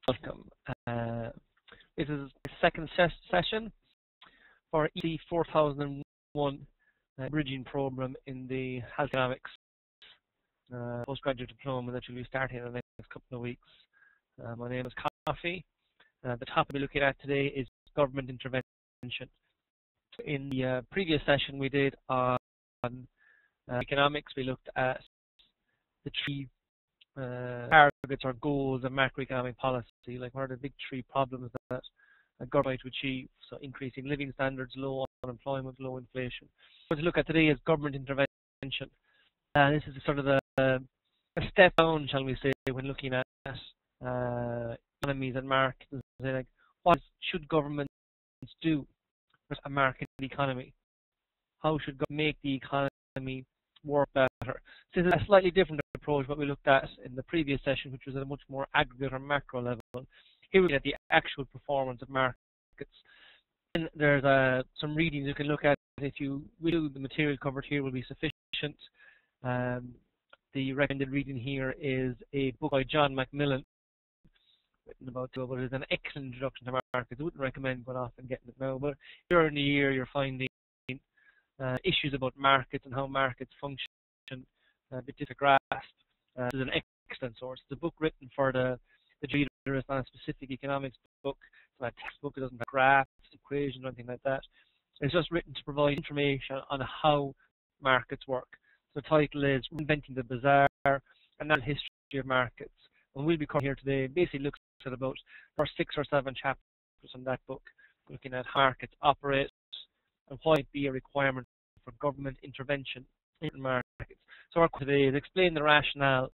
welcome. This is the second session for EC 4001 bridging program in the health economics postgraduate diploma that you'll be starting in the next couple of weeks. My name is Coffey. The topic we're looking at today is government intervention. In the previous session we did on economics, we looked at the three targets or goals of macroeconomic policy, like what are the big three problems that a government to achieve. So increasing living standards, low unemployment, low inflation. What to look at today is government intervention. This is sort of a step down, shall we say, when looking at economies and markets. Like, what should governments do with a market economy? How should government make the economy work better? This is a slightly different approach what we looked at in the previous session, which was at a much more aggregate or macro level. Here we look at the actual performance of markets. And there's some readings you can look at. If you will, the material covered here will be sufficient. The recommended reading here is a book by John Macmillan, written about it is an excellent introduction to markets. I wouldn't recommend going off and getting it now, but here in the year you're finding issues about markets and how markets function a bit difficult to grasp. This is an excellent source. It's a book written for the reader. It's not a specific economics book. It's not a textbook. It doesn't have graphs, equations, or anything like that. It's just written to provide information on how markets work. So the title is Reinventing the Bazaar, Another History of Markets. And we'll be covering here today, basically looks at about 6 or 7 chapters on that book, looking at how markets operate and why it be a requirement for government intervention in markets. So our today is explain the rationale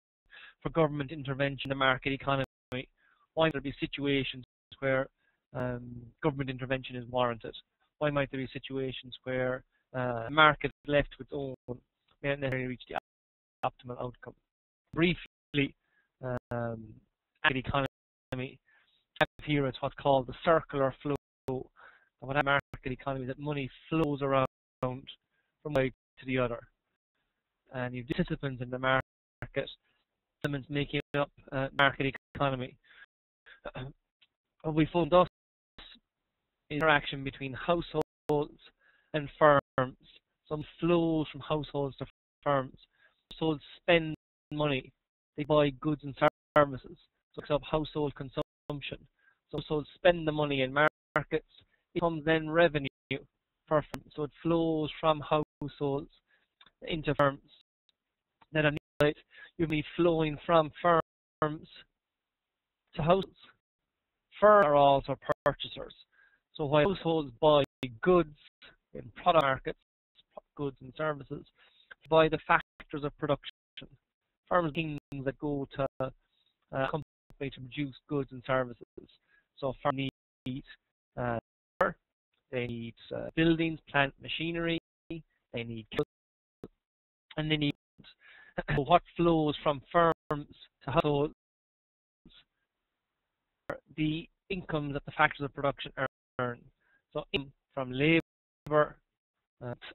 for government intervention in the market economy. Why might there be situations where government intervention is warranted? Why might there be situations where a market left to its own may not necessarily reach the optimal outcome? Briefly, market economy here is what's called the circular flow. And what a market economy is that money flows around from one side to the other. And you have participants in the market, elements making up market economy. What we found thus interaction between households and firms. Some flows from households to firms. Households spend money. They buy goods and services. So it's up household consumption. So households spend the money in markets. It comes then revenue for firms. So it flows from households into firms. Then on the side, you'll be flowing from firms to households. Firms are also purchasers. So while households buy goods in product markets, goods and services, buy the factors of production. Firms are things that go to a company to produce goods and services. So firms need they need buildings, plant, machinery, they need and they need what flows from firms to households, the incomes that the factors of production earn. So income from labor,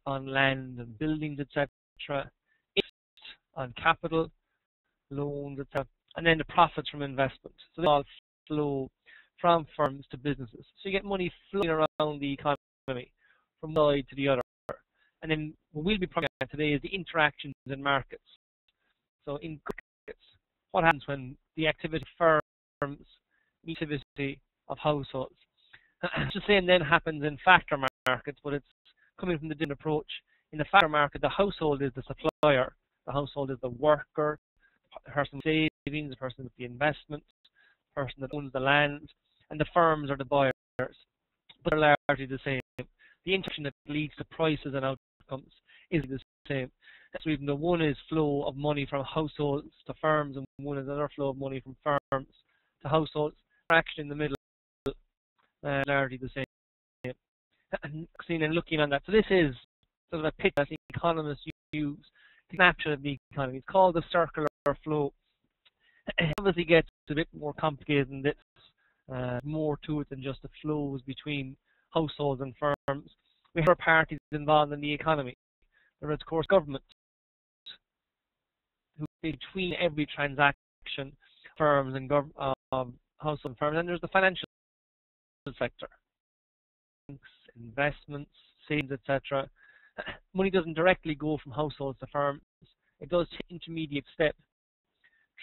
on land and buildings, etc., on capital, loans, etc., and then the profits from investment. So they all flow from firms to businesses. So you get money flowing around the economy from one side to the other. And then what we'll be talking about today is the interactions in markets. So in markets, what happens when the activity of firms meets the activity of households? It's the same then happens in factor markets, but it's coming from the different approach. In the factor market, the household is the supplier, the household is the worker, the person with savings, the person with the investment, the person that owns the land, and the firms are the buyers. But they're largely the same. The interaction that leads to prices and outcomes is the same. So even though one is flow of money from households to firms, and one is another flow of money from firms to households, interaction in the middle largely the same. And looking on that, so this is sort of a picture that economists use to snapshot of the economy. It's called the circular flow. It obviously gets a bit more complicated than this. More to it than just the flows between households and firms. We have parties involved in the economy. There is, of course, government, who between every transaction, firms and household firms, and there's the financial sector, banks, investments, savings, etc. Money doesn't directly go from households to firms. It does take intermediate step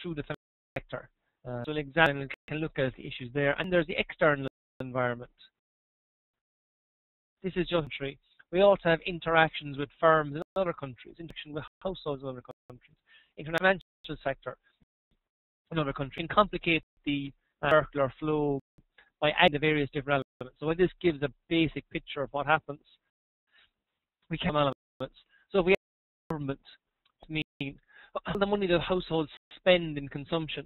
through the financial sector. So we'll examine and can look at the issues there. And there's the external environment. This is just country. We also have interactions with firms in other countries, interaction with households in other countries, international sector in other countries, and complicate the circular flow by adding the various different elements. So this gives a basic picture of what happens. We can have elements. So if we have government, mean the money that households spend in consumption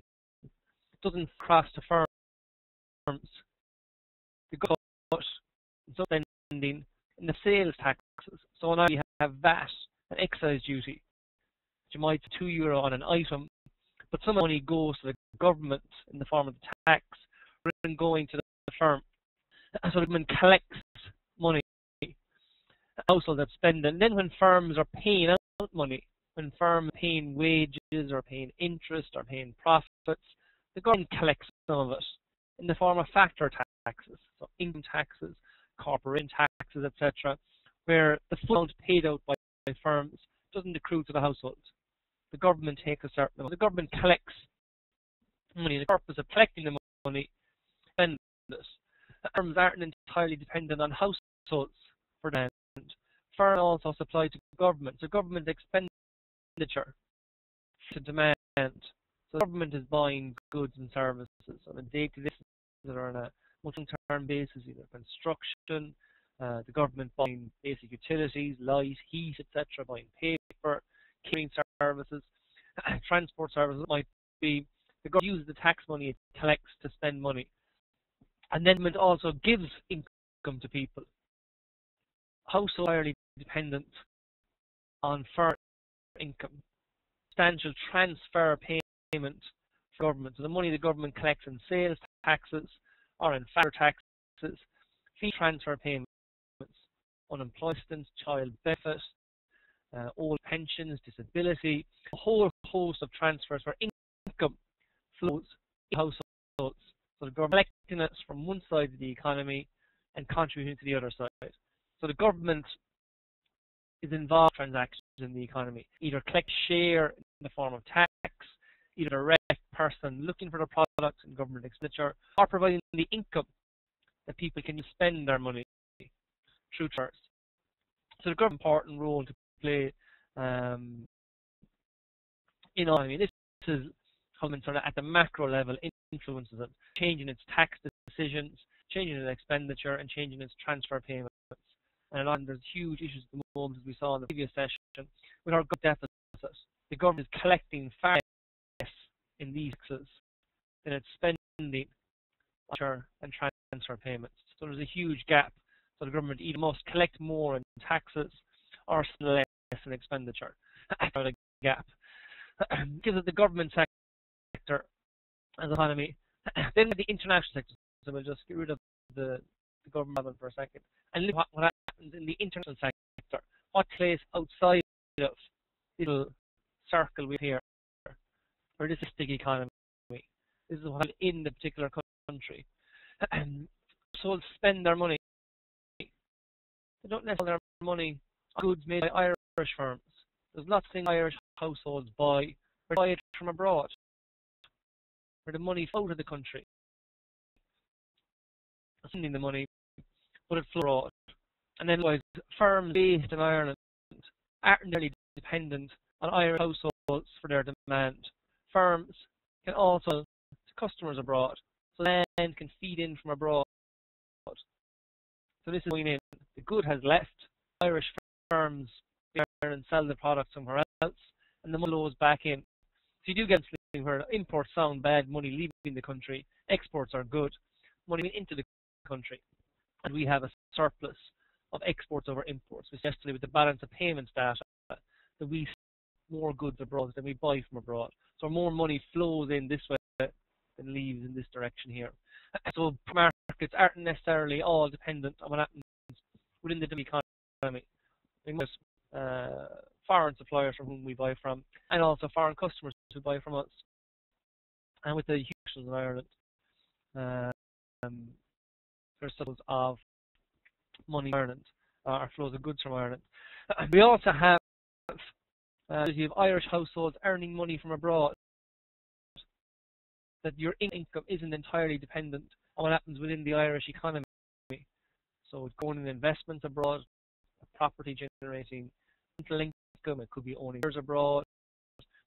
doesn't cross to firms. The government spending in the sales taxes. So now you have VAT and excise duty. You might €2 on an item, but some money goes to the government in the form of the tax, rather than going to the firm. So the government collects money, households that spend it. And then when firms are paying out money, when firms are paying wages or paying interest or paying profits, the government collects some of it in the form of factor taxes, so income taxes, corporate taxes, etc., where the full amount paid out by firms doesn't accrue to the households. The government takes a certain amount. The government collects money. The purpose of collecting the money, spend this. Firms aren't entirely dependent on households for demand. Firms also supply to government. So government expenditure to demand. So the government is buying goods and services on a day-to-day basis or on a long-term basis, either construction, the government buying basic utilities, light, heat, etc., buying paper, catering services, transport services. Might be the government uses the tax money it collects to spend money, and then it also gives income to people. Households are entirely dependent on firm income. Substantial transfer payment for government. So the money the government collects in sales taxes or in factor taxes, fee transfer payments, unemployment, child benefit, old pensions, disability, a whole host of transfers where income flows in households. So the government collecting it from one side of the economy and contributing to the other side. So the government is involved in transactions in the economy, either collect share in the form of tax, either direct person looking for the products in government expenditure, or providing the income that people can spend their money through transfers. So the government has an important role to play in the economy. This is how government at the macro level influences it, changing its tax decisions, changing its expenditure, and changing its transfer payments. And there's huge issues at the moment, as we saw in the previous session, with our deficit. The government is collecting far less in these taxes than it's spending on and transfer payments. So there's a huge gap. So the government either must collect more in taxes or spend less in expenditure. That's a gap. Because of the government sector as an economy, then the international sector. So we'll just get rid of the government for a second and look at what happens in the international sector. What takes place outside of this little circle we have here, or this big economy. This is what in the particular country. So they'll spend their money. They don't necessarily spend their money on goods made by Irish firms. There's lots of things Irish households buy, or buy it from abroad, where the money flows out of the country. Sending the money, but it flows abroad. And then likewise, firms based in Ireland aren't really dependent on Irish households for their demand. Firms can also sell to customers abroad, so land can feed in from abroad. So this is going in. The good has left. Irish firms and sell the product somewhere else, and the money flows back in. So you do get something where imports sound bad, money leaving the country, exports are good, money into the country, and we have a surplus of exports over imports, especially with the balance of payments data, that we sell more goods abroad than we buy from abroad. So more money flows in this way than leaves in this direction here. So markets aren't necessarily all dependent on what happens within the economy. We must foreign suppliers from whom we buy from, and also foreign customers who buy from us. And with the huge in Ireland, um, there's flows of money in Ireland, or flows of goods from Ireland. We also have you have Irish households earning money from abroad, that your income isn't entirely dependent on what happens within the Irish economy. So it's going in investments abroad, property generating rental income, it could be owning shares abroad,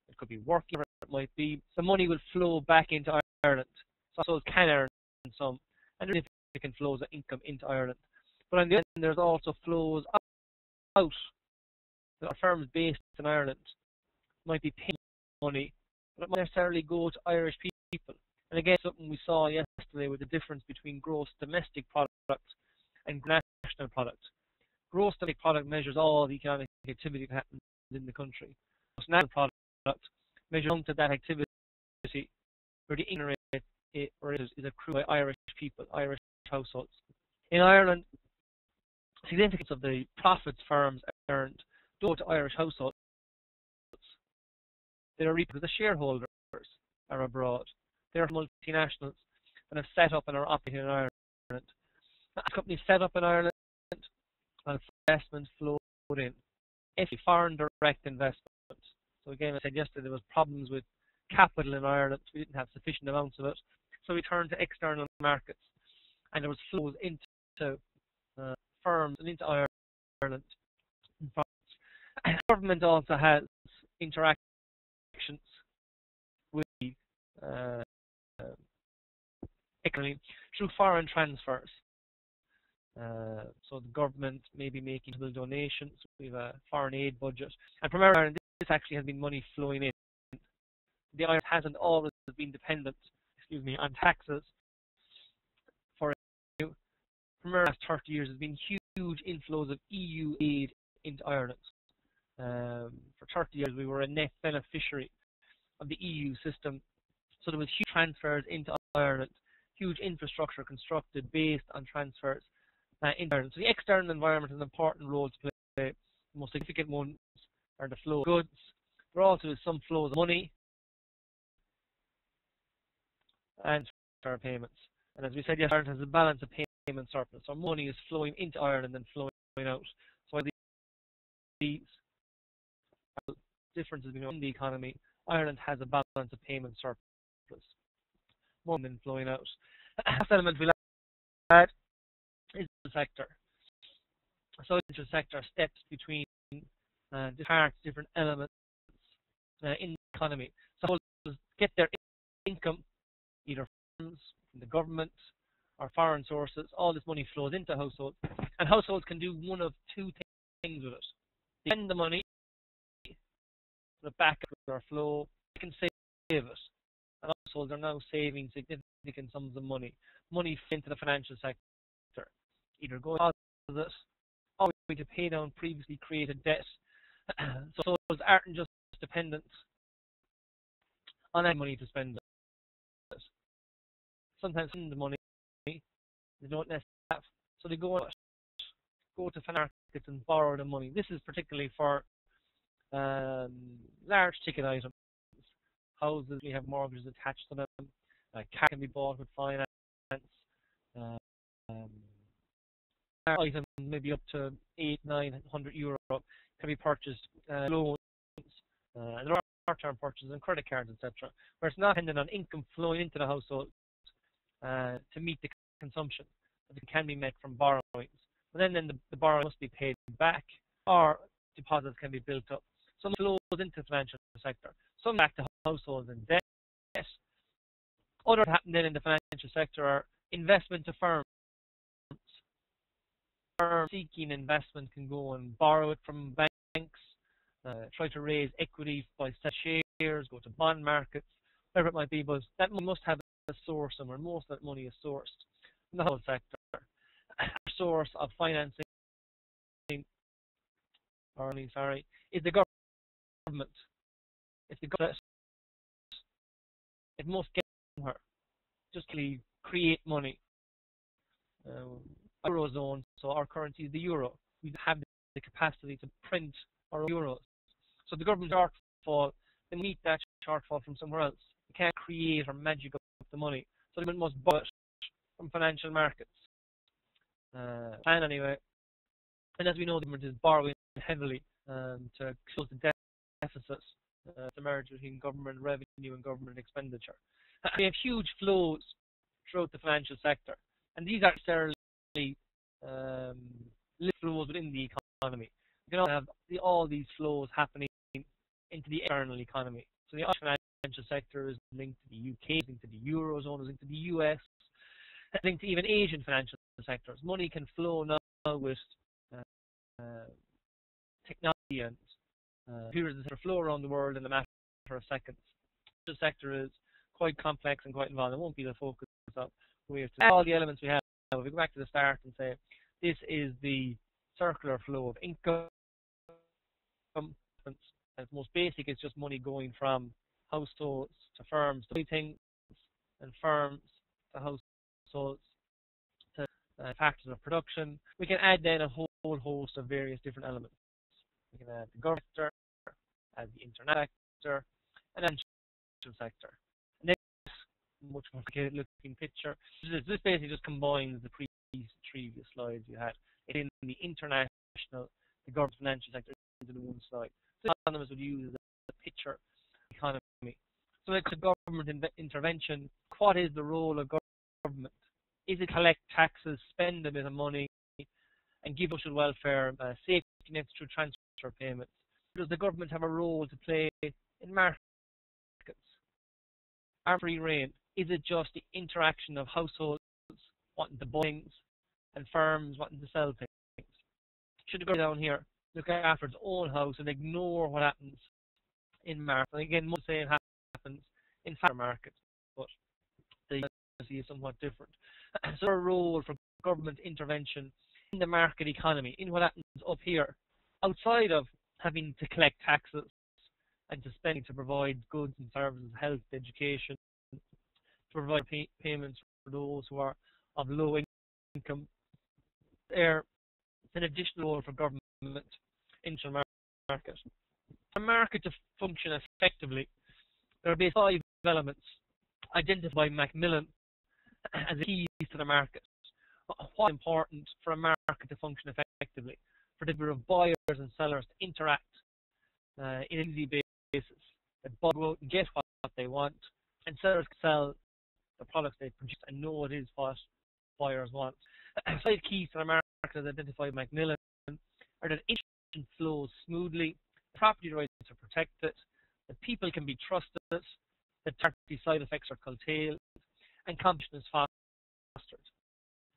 it could be working, whatever it might be. The money will flow back into Ireland. So it can earn some, and there's significant flows of income into Ireland. But on the other hand, there's also flows out. There are firms based in Ireland might be paying money, but it might necessarily go to Irish people. And again, something we saw yesterday with the difference between gross domestic product and national product. Gross domestic product measures all the economic activity that happens in the country. Gross national product measures down to that activity where the income rate is accrued by Irish people, Irish households. In Ireland, significance of the profits firms earned go to Irish households. They are reaped because the shareholders are abroad. They are multinationals that have set up and are operating in Ireland. Companies set up in Ireland and investment flowed in. If foreign direct investment. So again, I said yesterday there was problems with capital in Ireland. We didn't have sufficient amounts of it. So we turned to external markets. And there was flows into firms and into Ireland. The government also has interactions with economy through foreign transfers. So the government may be making donations. We have a foreign aid budget. And from Ireland, this actually has been money flowing in. The Ireland hasn't always been dependent, on taxes. From the last 30 years, there's been huge inflows of EU aid into Ireland. For 30 years, we were a net beneficiary of the EU system. So there was huge transfers into Ireland, huge infrastructure constructed based on transfers into Ireland. So the external environment has an important role to play. The most significant ones are the flow of goods. There also is some flows of money and transfer payments. And as we said, yes, Ireland has a balance of payment surplus. So money is flowing into Ireland and flowing out. So these differences between the economy, Ireland has a balance of payment surplus, more than flowing out. The last element we'll add is the sector. So the sector steps between different elements in the economy. So get their income either from the government or foreign sources. All this money flows into households, and households can do one of two things with it. They spend the money, the back of their flow, they can save it. And households are now saving significant sums of money into the financial sector, either going to deposit or to pay down previously created debt. So households aren't just dependent on any money to spend it. Sometimes the money they don't necessarily have, so they go to financial markets and borrow the money. This is particularly for large ticket items. Houses, we have mortgages attached to them. Car can be bought with finance. Items maybe up to €800-900 can be purchased loans. And there are short-term purchases and credit cards, etc., where it's not dependent on income flowing into the household to meet the consumption, but it can be met from borrowings. But then the borrowing must be paid back, or deposits can be built up. Some flows into the financial sector, some back to households and debt. Others happen then in the financial sector are investment to firms. Firms seeking investment can go and borrow it from banks, try to raise equity by selling shares, go to bond markets, whatever it might be, but that must have a source somewhere. Most of that money is sourced from the whole sector. A source of financing is the government. If the government, it must get somewhere. Just create money. Eurozone, so our currency is the euro. We have the capacity to print our euros. So the government shortfall, they meet that shortfall from somewhere else. They can't create or magic up the money. So the government must borrow it from financial markets. Plan anyway. And as we know, the government is borrowing heavily to close the deficit to merge between government revenue and government expenditure. We have huge flows throughout the financial sector, and these are necessarily little flows within the economy. You can have all these flows happening into the external economy. So the financial sector is linked to the UK, is linked to the Eurozone, is linked to the US, is linked to even Asian financial sectors. Money can flow now with technology and computers that flow around the world in a matter of seconds. The sector is quite complex and quite involved. It won't be the focus of we have to all the elements we have. If we go back to the start and say this is the circular flow of income, at most basic, it's just money going from households to firms to buy things, and firms to households to factors of production. We can add then a whole host of various different elements. We can add the government sector, add the internet sector, and then the sector. And then much more complicated looking picture. This basically just combines the previous slides you had. It's in the international, the government financial sector into the one slide. So economists would use the picture economy. So it's a government intervention. What is the role of government? Is it collect taxes, spend a bit of money, and give social welfare, safety nets through transfer payments? Does the government have a role to play in markets? Our free reign, is it just the interaction of households wanting to buy things and firms wanting to sell things? Should it go down here, look after its own house and ignore what happens in markets? And again, most say it happens in fair markets, but the policy is somewhat different. So a role for government intervention in the market economy, in what happens up here, outside of having to collect taxes and to spending to provide goods and services, health, education, to provide payments for those who are of low income. There's an additional role for government into the market. A market to function effectively, there are basically 5 elements identified by Macmillan as the keys to the market. What's important for a market to function effectively? For the number of buyers and sellers to interact in an easy basis. That buyers go out and get what they want, and sellers can sell the products they produce and know it is what buyers want. 5 keys to the market as identified by Macmillan are that information flows smoothly, property rights are protected, that people can be trusted, that third-party side effects are curtailed, and competition is fostered.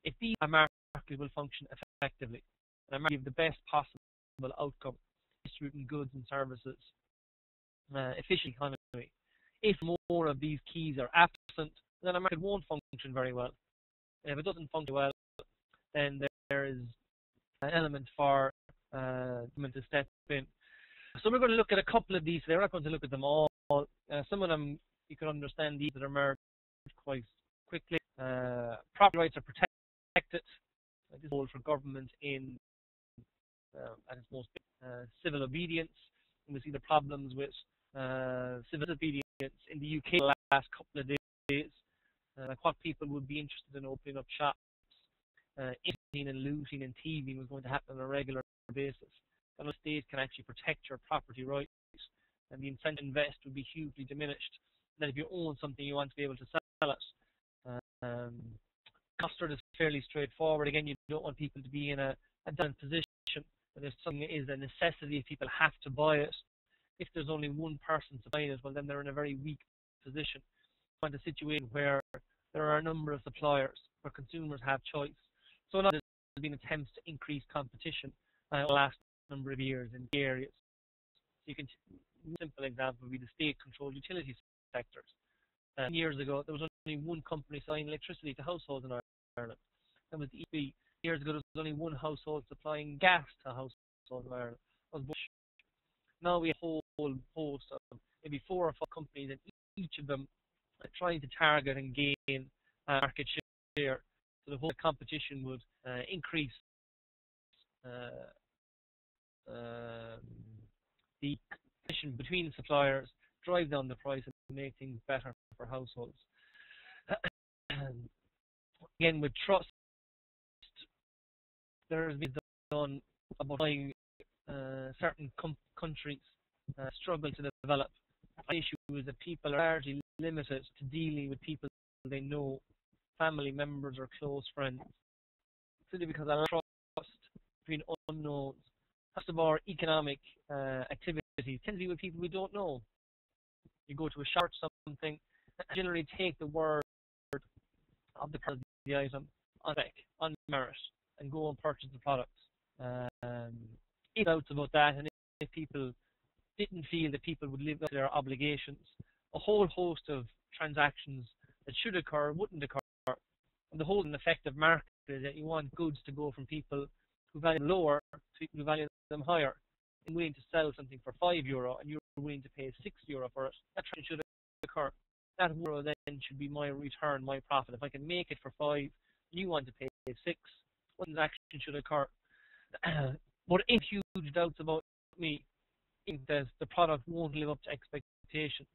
If these markets will function effectively, and a market give the best possible outcome, distributing goods and services, efficient economy. If more of these keys are absent, then a market won't function very well. And if it doesn't function well, then there is an element for government to step in. So we're going to look at a couple of these. We're not going to look at them all. Some of them you can understand these that emerge quite quickly. Property rights are protected. This is a role for government in at its most civil obedience. And we see the problems with civil obedience in the UK the last couple of days. Like what people would be interested in opening up shops. Eating and looting and thieving was going to happen on a regular basis. And the state can actually protect your property rights, and the incentive to invest would be hugely diminished. And then if you own something, you want to be able to sell it. Custard is fairly straightforward. Again, you don't want people to be in a dominant position. But if something is a necessity, if people have to buy it, if there's only one person supplying it, well, then they're in a very weak position. You want a situation where there are a number of suppliers, where consumers have choice. So now there's been attempts to increase competition in the last number of years in the areas. So you can, a simple example would be the state-controlled utility sectors. 10 years ago, there was only one company supplying electricity to households in Ireland. That was the EB. Years ago, there was only one household supplying gas to households in Ireland. That was Bush. Now we have a whole host of maybe 4 or 5 companies, and each of them are trying to target and gain market share. So the whole competition would increase the competition between suppliers, drive down the price, and make things better for households. Again, with trust, there has been done about why certain countries struggle to develop. The issue is that people are largely limited to dealing with people they know, family members or close friends, simply because of trust between unknowns. Most of our economic activities tend to be with people we don't know. You go to a shop or something, generally take the word of the person, the item, on spec, on merit, and go and purchase the products. If doubts about that, and if people didn't feel that people would live up to their obligations, a whole host of transactions that should occur wouldn't occur. And the whole effective market is that you want goods to go from people who value them lower to people who value them higher. And willing to sell something for €5 and you're willing to pay €6 for it, that transaction should occur. That euro then should be my return, my profit. If I can make it for 5, you want to pay 6, one transaction should occur. But if huge doubts about me, think that the product won't live up to expectations.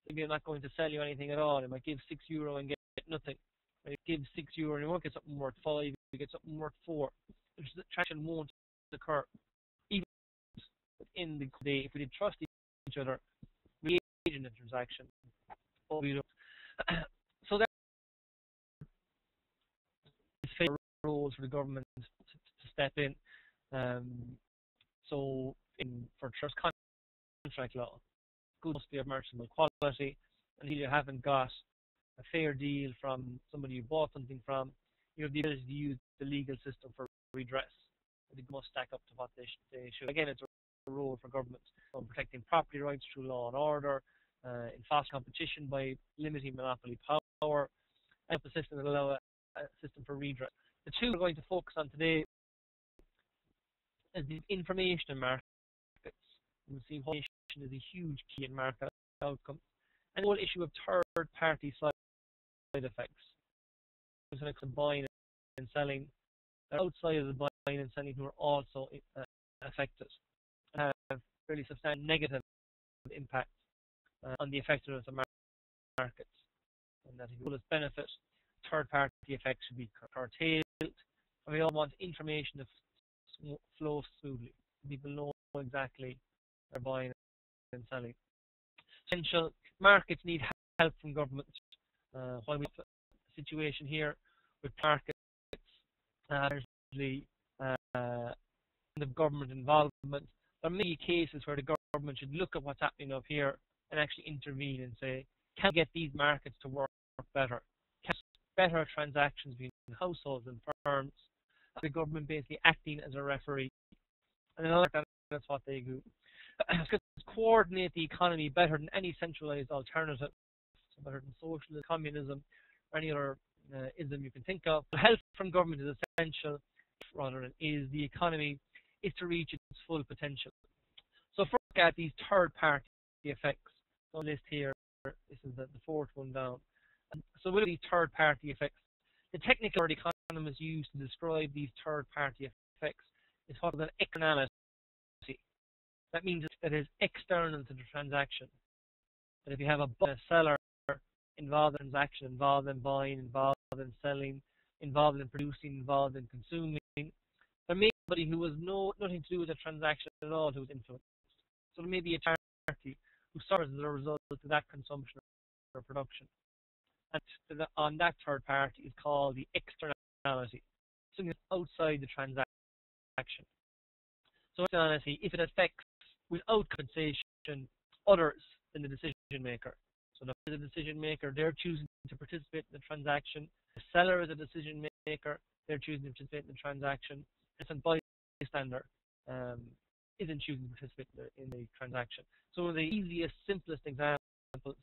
Maybe I'm not going to sell you anything at all. I might give €6 and get nothing. I might give €6 and you won't get something worth 5, you get something worth 4. The transaction won't occur. Even in the day, if we did trust each other, we engage in the transaction. But we don't. So there is fair roles for the government to step in. For trust contract law, goods must be of merchantable quality, and if you haven't got a fair deal from somebody you bought something from, you have the ability to use the legal system for redress. They must stack up to what they should. Again, it's a role for governments on protecting property rights through law and order, in fast competition by limiting monopoly power, and the system that allow a system for redress. The two we're going to focus on today is the information markets. We'll see how information is a huge key in market outcomes, and the whole issue of third-party side effects. There's an extra buying and selling outside of the buying and selling who are also affected and have fairly substantial negative impact on the effectiveness of markets. And that if you will benefit, third-party effects should be curtailed. And we all want information to flow smoothly. People know exactly they're buying and selling. Essential markets need help from governments. While we have a situation here with markets, there's the government involvement. There are many cases where the government should look at what's happening up here and actually intervene and say, can we get these markets to work better? Can better transactions between households and firms? The government basically acting as a referee. And that's what they do. Because coordinate the economy better than any centralized alternative, so better than socialism, communism, or any other ism you can think of. The help from government is essential, rather than is the economy is to reach its full potential. So if we look at these third-party effects, so list here, this is the fourth one down. So what are these third-party effects? The technical word economists use to describe these third-party effects is called an externality. That means that it is external to the transaction. That if you have a seller involved in transaction, involved in buying, involved in selling, involved in producing, involved in consuming, there may be somebody who has nothing to do with the transaction at all who is influenced. So there may be a party who suffers as a result of that consumption or production. And on that third party is called the externality, something that's outside the transaction. So externality, if it affects without compensation others than the decision maker. So the decision maker, they're choosing to participate in the transaction. The seller is a decision maker, they're choosing to participate in the transaction. And some bystander isn't choosing to participate in the transaction. So one of the easiest, simplest examples of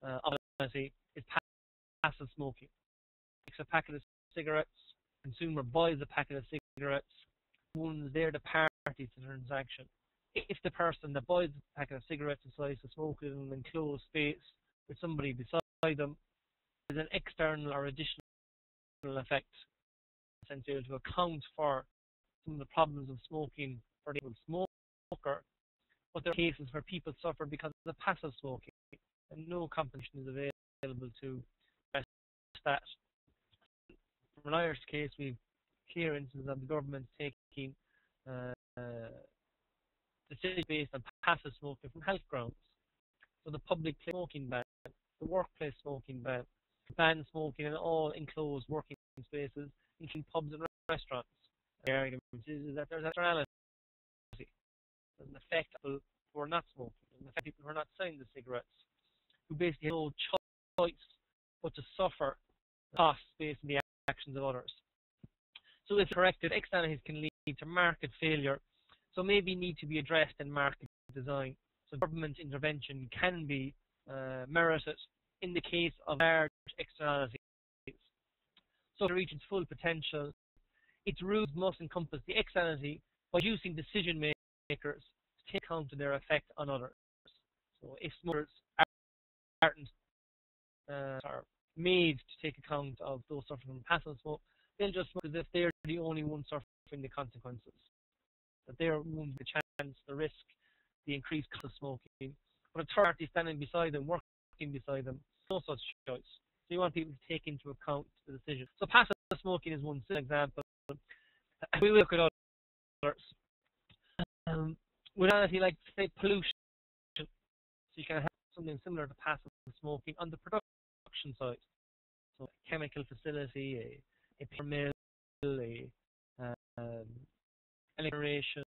externality is passive smoking. Takes a packet of cigarettes, consumer buys a packet of cigarettes, one's there the party to the transaction. If the person that buys a packet of cigarettes decides to smoke it in an enclosed space with somebody beside them, there's an external or additional effect essentially to account for some of the problems of smoking for the smoker, but there are cases where people suffer because of the passive smoking and no compensation is available to address that. From an Irish case, we've clear instances of the government taking decisions based on passive smoking from health grounds. So the public smoking ban, the workplace smoking ban smoking in all enclosed working spaces, including pubs and restaurants. The argument is that there's externality. There's an effect on people who are not smoking, and affect people who are not selling the cigarettes, who basically have no choice but to suffer costs based on the actions of others. So if corrected, externalities can lead to market failure, so maybe need to be addressed in market design. So government intervention can be merited in the case of large externalities. So to reach its full potential, its rules must encompass the externality by using decision makers to take account of their effect on others. So if smokers are made to take account of those suffering from passive smoke, they'll just smoke as if they're the only ones suffering the consequences. That they're wounding the chance, the risk, the increased cost of smoking. But a third party standing beside them, working beside them, no such choice. So you want people to take into account the decision. So passive smoking is one example. We will look at others. With anything like, say, pollution. So you can have something similar to passive smoking on the production side. So a chemical facility, a paper mill, a generation,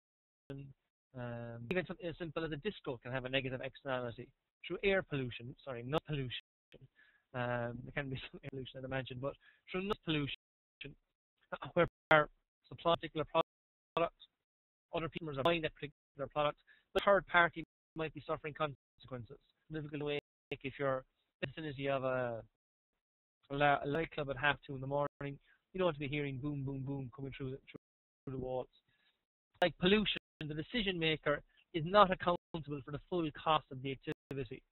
even something as simple as a disco can have a negative externality through air pollution. Sorry, not pollution. There can be some air pollution, I'd imagine, but through noise pollution, where supply particular product, other people are buying that particular product, the third party might be suffering consequences. Difficult way if you're in the vicinity of a nightclub at 2:30 in the morning, you don't want to be hearing boom, boom, boom coming through the walls. Like pollution, the decision maker is not accountable for the full cost of the activity.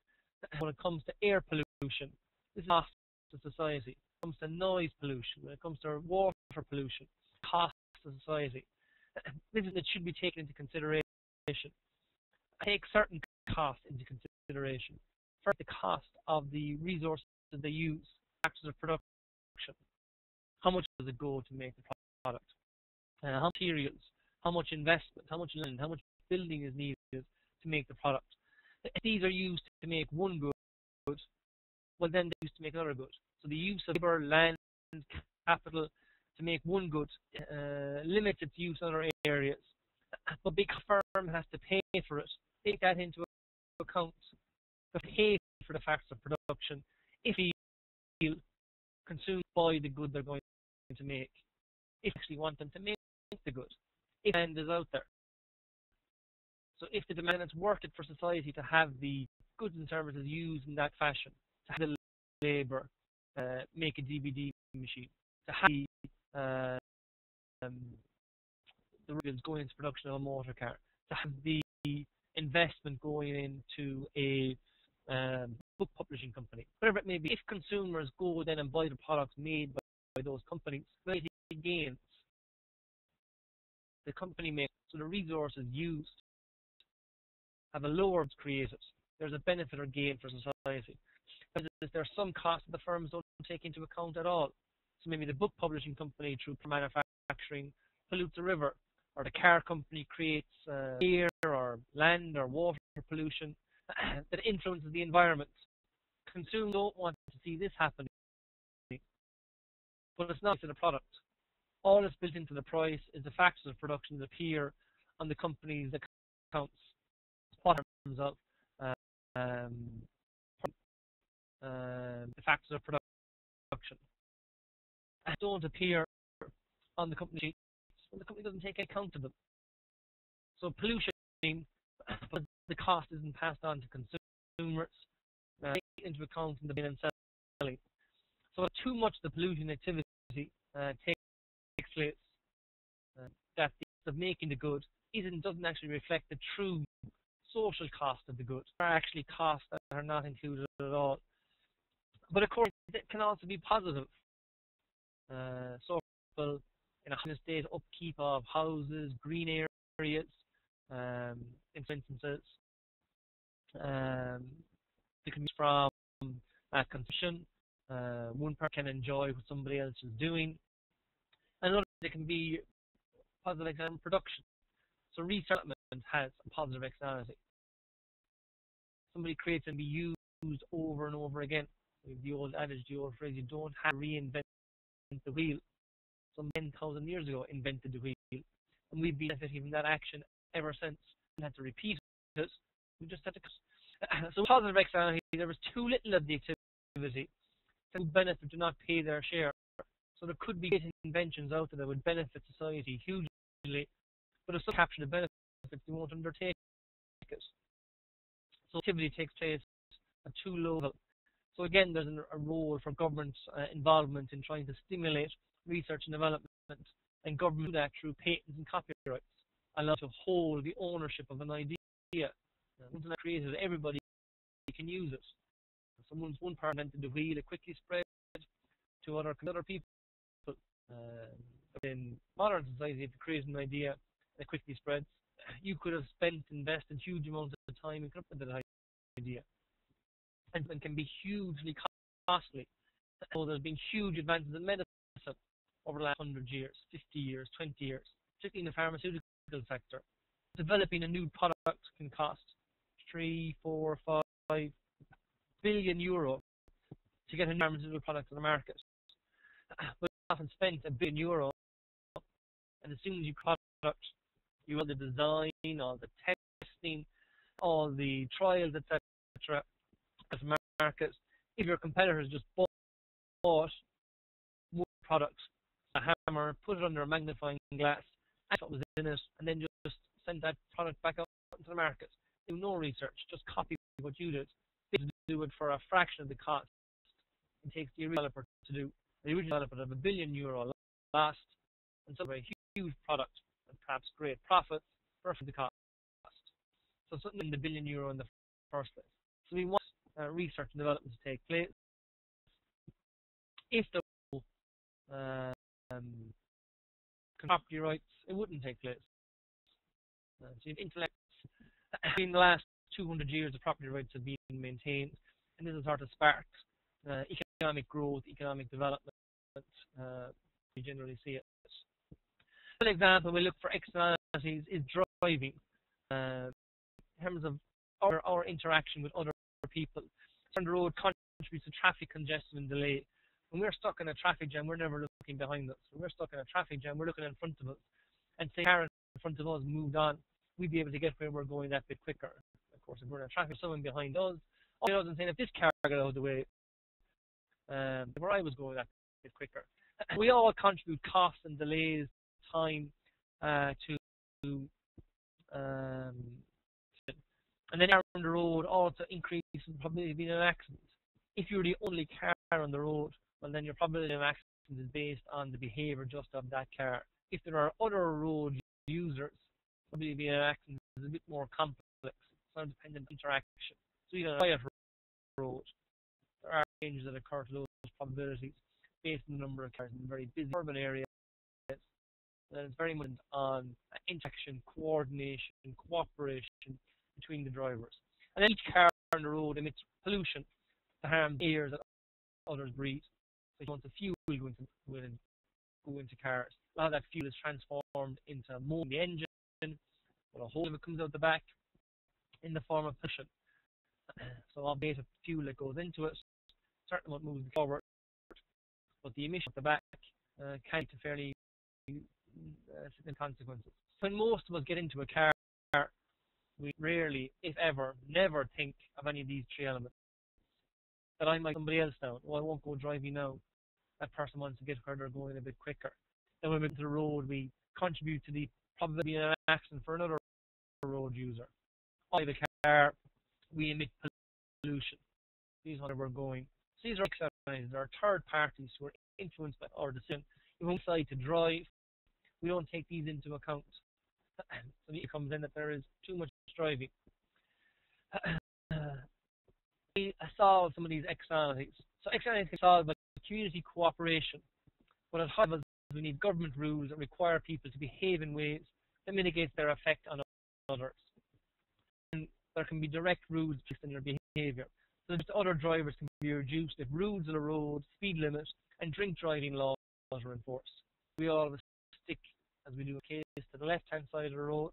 When it comes to air pollution, this is cost to society. When it comes to noise pollution, when it comes to water pollution, cost to society. This is that should be taken into consideration. Take certain costs into consideration. First, the cost of the resources that they use, factors of production. How much does it go to make the product? How materials, how much investment, how much land, how much building is needed to make the product. If these are used to make one good, well then they're used to make another good. So the use of labor, land, capital to make one good limits its use in other areas. But big firm has to pay for it. Take that into account. To pay for the factors of production if they feel consumed by the good they're going to make. If you actually want them to make the good. If the demand is out there. So if the demand is worth it for society to have the goods and services used in that fashion, to have the labour make a DVD machine, to have the reels going into production of a motor car, to have the investment going into a book publishing company, whatever it may be. If consumers go then and buy the products made by those companies, they gains the company makes, so the resources used have a lower created. There's a benefit or gain for society. There are some costs that the firms don't take into account at all. So maybe the book publishing company through manufacturing pollutes a river, or the car company creates air or land or water pollution that influences the environment. Consumers don't want to see this happening, but it's not to the product. All that's built into the price is the factors of production that appear on the company's accounts. What terms of the factors of production don't appear on the company sheets, and the company doesn't take account of them. So pollution, but the cost isn't passed on to consumers, take into account in the buying and selling. So too much of the pollution activity takes place. That the of making the good doesn't actually reflect the true social cost of the good. There are actually costs that are not included at all. But of course, it can also be positive. So, for in a state, upkeep of houses, green areas, in some instances, it can be from consumption. One person can enjoy what somebody else is doing. Another they can be positive external production. So research has a positive externality. Somebody creates and be used over and over again. The old adage, the old phrase, you don't have to reinvent the wheel. Some 10,000 years ago invented the wheel, and we've been benefiting from that action ever since. We had to repeat it. We just had to. So positive externality, there was too little of the activity. Some benefit do not pay their share. So there could be great inventions out there that would benefit society hugely, but if some capture the benefits, they won't undertake it. So activity takes place at too low level. So again, there's a role for government involvement in trying to stimulate research and development, and government do that through patents and copyrights, allow to hold the ownership of an idea. Once it's created, everybody can use it. Someone's one part invented the wheel, it quickly spread to other people. In modern society, if you create an idea and it quickly spreads, you could have invested huge amounts of time in coming up with that idea, and can be hugely costly. So there's been huge advances in medicine over the last 100 years, 50 years, 20 years, particularly in the pharmaceutical sector. Developing a new product can cost 3, 4, 5 billion euro to get a new pharmaceutical product on the market. But often spent €1 billion, and as soon as you product, you have the design, all the testing, all the trials, etc. as markets. If your competitors just bought more products, a hammer, put it under a magnifying glass, add what was in it, and then just send that product back out into the market. Do no research, just copy what you did. They do it for a fraction of the cost it takes the original developer to do. The original developer of €1 billion lost, and so a huge product and perhaps great profits for the cost. So something in the €1 billion in the first place. So we want research and development to take place. If there were property rights, it wouldn't take place. So you have intellect. In the last 200 years, the property rights have been maintained, and this has sort of sparked economic growth, economic development. We generally see it. An example we look for externalities is driving. In terms of our interaction with other people. On the road contributes to traffic congestion and delay. When we're stuck in a traffic jam, we're never looking behind us. When we're stuck in a traffic jam, we're looking in front of us. And say a car in front of us moved on, we'd be able to get where we're going that bit quicker. Of course, if we're in a traffic, someone behind us, all of us saying, if this car got out of the way, where I was going that bit quicker. We all contribute costs and delays, time to and then on the road also increases the probability of being in an accident. If you're the only car on the road, well then your probability of an accident is based on the behavior just of that car. If there are other road users, probability of being in an accident is a bit more complex. It's not dependent on interaction. So even on a quiet road, there are changes that occur to those probabilities based on the number of cars in very busy urban areas. And it's very much on interaction, coordination, cooperation between the drivers. And then each car on the road emits pollution to harm the air that others breathe. So if you want the fuel go into cars, a lot of that fuel is transformed into more in the engine, but a whole of it comes out the back in the form of pollution. So all base of fuel that goes into it, certain amount moves forward, but the emission at the back can lead to fairly significant consequences. When most of us get into a car, we rarely, if ever, never think of any of these three elements. That I might somebody else down. Oh, I won't go driving now. That person wants to get where they're going a bit quicker. Then when we get to the road, we contribute to the probability of an accident for another road user. I have a car, we emit pollution. These are where we're going. So these are externalities. There are third parties who are influenced by our decision. If we decide to drive, we don't take these into account. So it comes in that there is too much driving. We solve some of these externalities. So externalities can solve by community cooperation. What at high levels we need government rules that require people to behave in ways that mitigates their effect on others. And there can be direct rules based on your behavior. So that other drivers can be reduced if rules of the road, speed limit, and drink driving laws are enforced. we always stick, as we do a case, to the left-hand side of the road,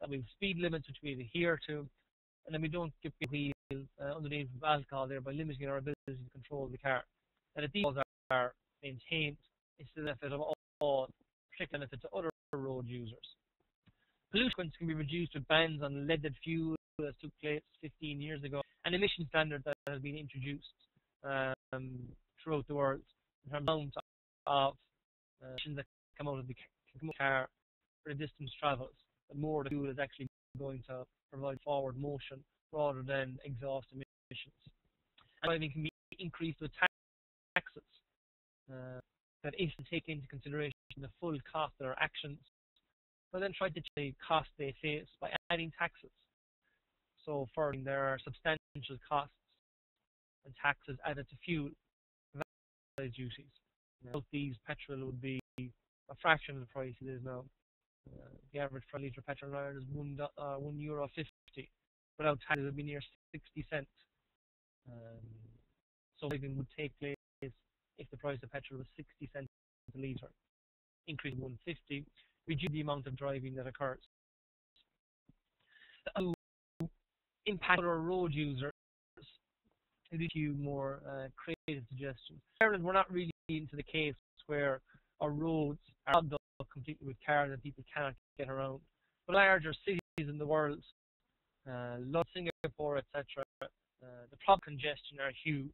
that we have speed limits which we adhere to, and then we don't get wheels under the influence of alcohol, thereby limiting our ability to control the car. And if these laws are maintained, it's the benefit of all, particularly benefit to other road users. Pollution can be reduced with bans on leaded fuel, as took place 15 years ago, and emission standards that have been introduced throughout the world in terms of emissions that come out of the car for the distance travels. The more the fuel is actually going to provide forward motion rather than exhaust emissions. And driving can be increased with taxes that if they take into consideration the full cost of their actions, but then try to check the cost they face by adding taxes. So further, there are substantial costs and taxes added to fuel duties. Without these, petrol would be a fraction of the price it is now. The average per litre of petrol in Ireland is €1.50. Without taxes, it would be near 60 cents. So saving would take place if the price of petrol was 60 cents a litre. Increase to 150, reduce the amount of driving that occurs. To impact other road users, I'll give you more creative suggestions. In Ireland, we're not really into the case where our roads are clogged up completely with cars and people cannot get around. But larger cities in the world, London, Singapore, etc., the problem congestion are huge.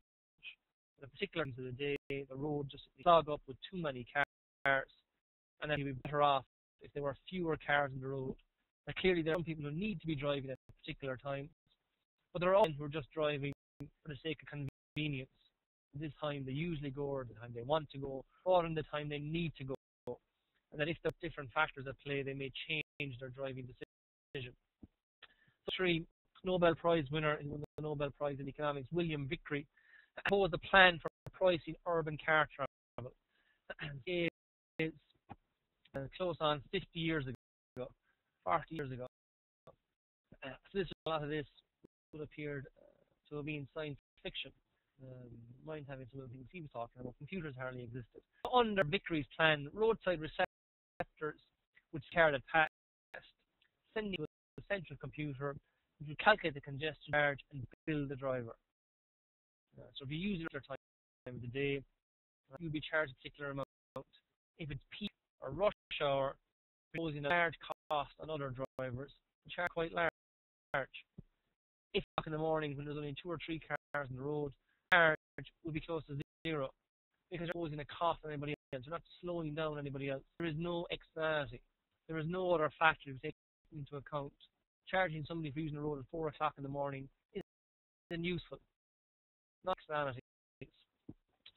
At a particular time of the day, the road just clogged up with too many cars, and then you'd be better off if there were fewer cars on the road. Now, clearly, there are some people who need to be driving at a particular time, but there are others who are just driving for the sake of convenience. This time they usually go, or the time they want to go, or in the time they need to go. And that if there are different factors at play, they may change their driving decision. So, 3, Nobel Prize winner, who won the Nobel Prize in Economics, William Vickrey, proposed a plan for pricing urban car travel. It is close on 50 years ago, 40 years ago. So a lot of this would appear to have been science fiction. Mind having some of the things he was talking about. Computers hardly existed. Under Vickrey's plan, roadside receptors would car that passed, sending to a central computer, which would calculate the congestion charge and bill the driver. So if you use it at a time of the day, you'll be charged a particular amount. If it's peak or rush hour, imposing a large cost on other drivers, the charge quite large. 8 o'clock in the morning, when there's only 2 or 3 cars on the road, the charge would be close to zero because they're imposing a cost on anybody else. They're not slowing down anybody else. There is no externality. There is no other factor to take into account. Charging somebody for using the road at 4 o'clock in the morning isn't useful. Not externalities.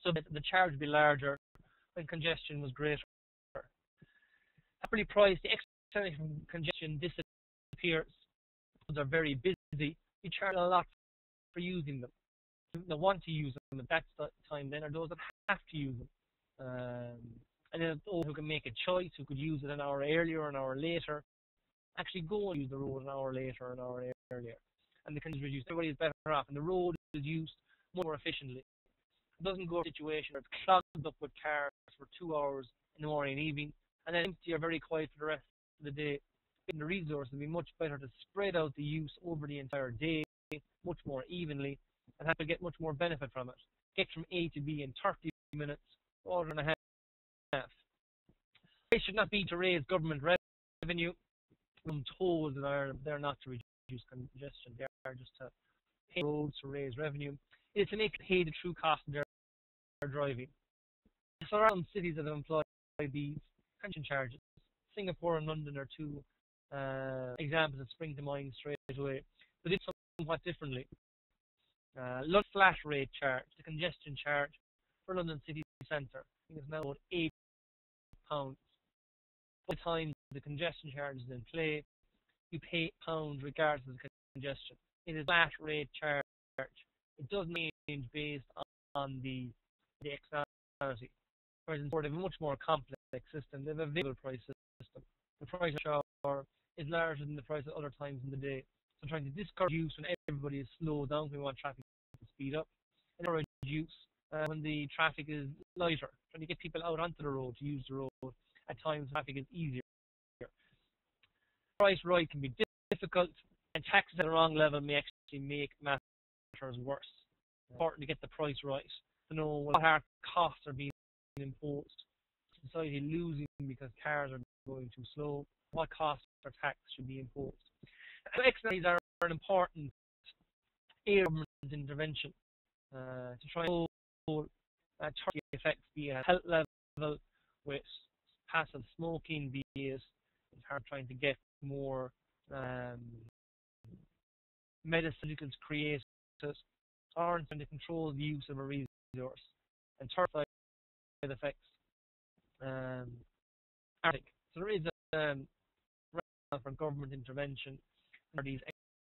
So the charge would be larger when congestion was greater. Happily priced, the externality from congestion disappears. Roads are very busy. You charge a lot for using them. That want to use them at that time then are those that have to use them. And then those who can make a choice, who could use it an hour earlier or an hour later, actually go and use the road an hour later or an hour earlier. And the congestion is reduced. Everybody is better off, and the road is used more efficiently. It doesn't go to a situation where it's clogged up with cars for 2 hours in the morning and evening, and then empty or very quiet for the rest of the day. The resource would be much better to spread out the use over the entire day, much more evenly, and have to get much more benefit from it. Get from A to B in 30 minutes, rather than a half. It should not be to raise government revenue. I'm told in Ireland they're not to reduce congestion, they are just to pay roads to raise revenue. It is to make pay the true cost of their driving. Surrounding cities that have employed these pension charges. Singapore and London are 2 examples that spring to mind straight away. But it's somewhat differently. London flat rate charge, the congestion charge for London city centre, I think it's now about £8. By the time the congestion charge is in play, you pay £8 regardless of the congestion. It is flat rate charge. It doesn't change based on the externality. Whereas in Ford, they have a much more complex system. They have a variable price system. The price of hour is larger than the price at other times in the day. So trying to discourage use when everybody is slowed down, we want traffic to speed up, and reduce when the traffic is lighter, trying to get people out onto the road to use the road. At times, traffic is easier. Price right can be difficult, and taxes at the wrong level may actually make matters worse. It's important to get the price right, to know what our costs are being imposed. Society losing because cars are going too slow. What costs or tax should be imposed? Externalities are an important area of government intervention to try and control target effects, be it at health level with passive smoking, be it in terms of trying to get more medicines created, or in trying to control the use of a resource. And third side effects so there is a for government intervention for these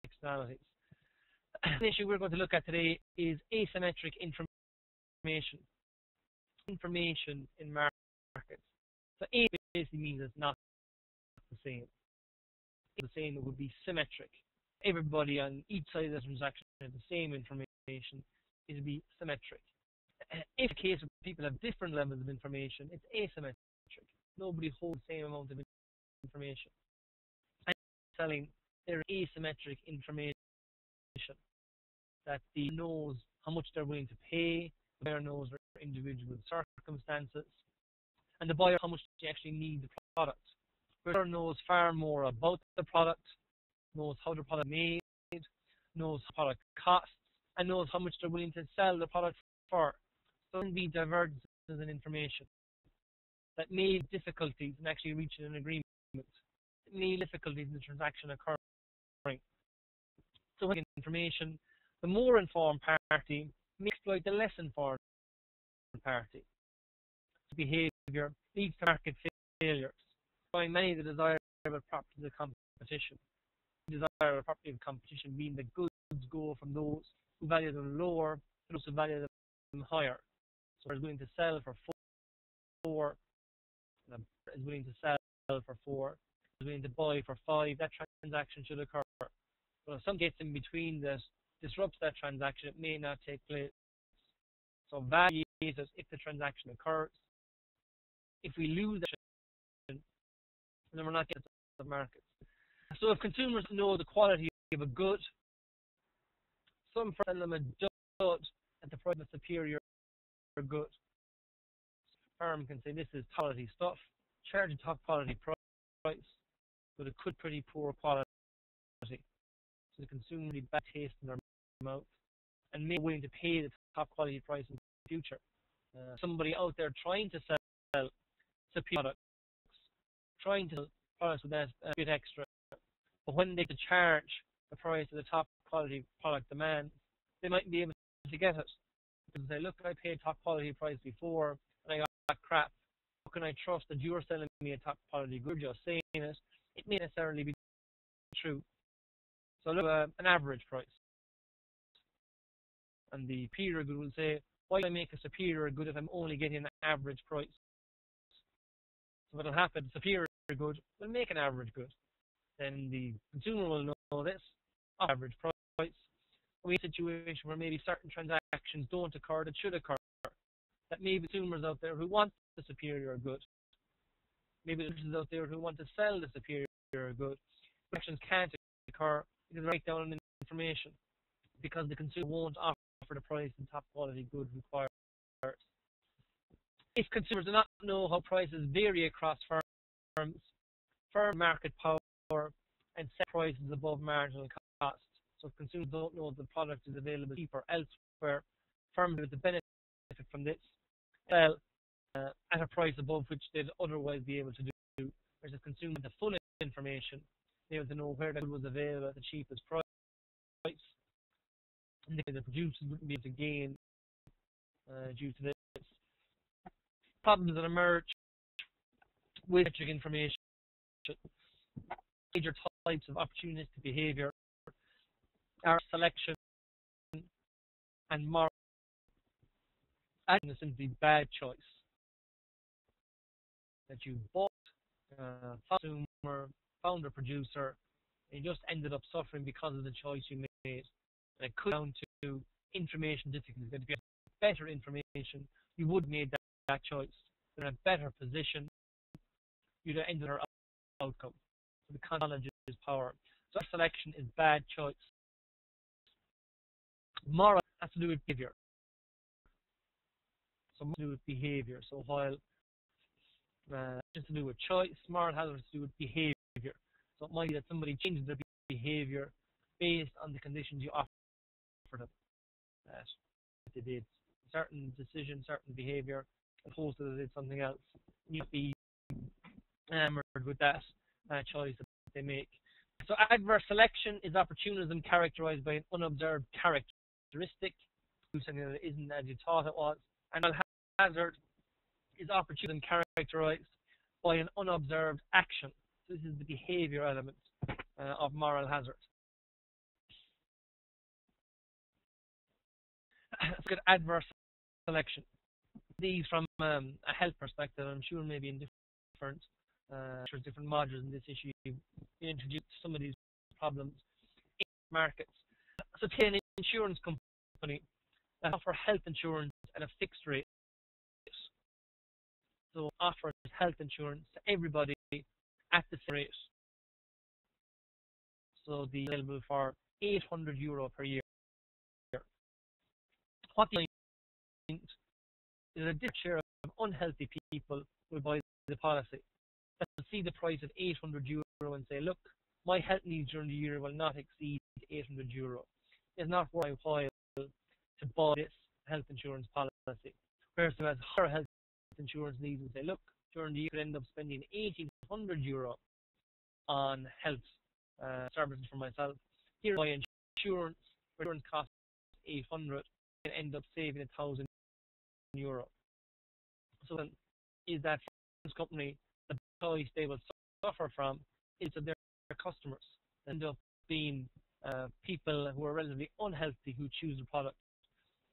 externalities. The issue we're going to look at today is asymmetric information. Information in markets. So A basically means it's not the same. If the same, it would be symmetric. Everybody on each side of the transaction has the same information. It would be symmetric. If the case where people have different levels of information, it's asymmetric. Nobody holds the same amount of information. And selling their asymmetric information that the knows how much they're willing to pay, the buyer knows their individual circumstances, and the buyer how much they actually need the product. The buyer knows far more about the product, knows how the product is made, knows how the product costs, and knows how much they're willing to sell the product for. So there can be divergences in information that made difficulties in actually reaching an agreement. It made difficulties in the transaction occurring. So with information, the more informed party may exploit the less informed party. Behavior leads to market failures, showing many of the desirable properties of competition. The desirable property of competition being that goods go from those who value them lower to those who value them higher. So is willing to sell for 4, is willing to sell for 4, is willing to buy for 5. That transaction should occur. But if some gets in between this, disrupts that transaction, it may not take place. So value is if the transaction occurs. If we lose that, then we're not getting to the market. So if consumers know the quality of a good, some sell them a dud at the price of a superior good. Firm can say this is quality stuff, charge a top quality price, but it could pretty poor quality. So the consumer will be bad taste in their mouth and may be willing to pay the top quality price in the future. Somebody out there trying to sell superior products, trying to sell products with that a bit extra, but when they charge the price of the top quality product demand, they might be able to get it. Because they say, look, I paid top quality price before and I got crap. How can I trust that you're selling me a top quality good? You're saying it. It may necessarily be true. So look at an average price. And the superior good will say, why do I make a superior good if I'm only getting an average price? So what will happen, superior good will make an average good. Then the consumer will know this, average price. We have a situation where maybe certain transactions don't occur that should occur. That maybe consumers out there who want the superior good. Maybe there's consumers out there who want to sell the superior good. Transactions can't occur because they write down information because the consumer won't offer the price and top quality good required. If consumers do not know how prices vary across firms, firm market power and set prices above marginal cost. So if consumers don't know the product is available cheaper elsewhere, firms with the benefit from this sell at a price above which they'd otherwise be able to do. Whereas if consumers have the full information, they able to know where the good was available at the cheapest price. And the producers wouldn't be able to gain due to this. Problems that emerge with metric information. Major types of opportunistic behavior are selection and moral. And it's simply bad choice. That you bought consumer, found a producer, and you just ended up suffering because of the choice you made. And it comes down to information difficulties. better information, you would have made that choice. You're in a better position, you'd have ended our outcome. So the knowledge is power. So selection is bad choice. Moral has to do with behavior. So more to do with behavior. So while just to do with choice, moral has to do with behavior. So it might be that somebody changes their behavior based on the conditions you offer them. That if they did certain decision, certain behavior, opposed to they did something else, you'd be enamored with that choice that they make. So adverse selection is opportunism characterized by an unobserved characteristic, something that isn't as you thought it was. And hazard is opportunism characterized by an unobserved action. So this is the behavior element of moral hazard. Let's look at adverse selection. These from a health perspective, I'm sure maybe in different modules in this issue, you introduced some of these problems in markets. So take an insurance company that offers health insurance at a fixed rate. So offers health insurance to everybody at the same rate. So the available for €800 per year. What this means is a different share of unhealthy people will buy the policy. They'll see the price of €800 and say, look, my health needs during the year will not exceed €800. It's not worth my while to buy this health insurance policy. Whereas who has higher health insurance needs and say, look, during the year I end up spending €1,800 on health services for myself. Here my insurance costs €800 and end up saving €1,000. So then, is that insurance company the choice they will suffer from is that their customers end up being people who are relatively unhealthy who choose the product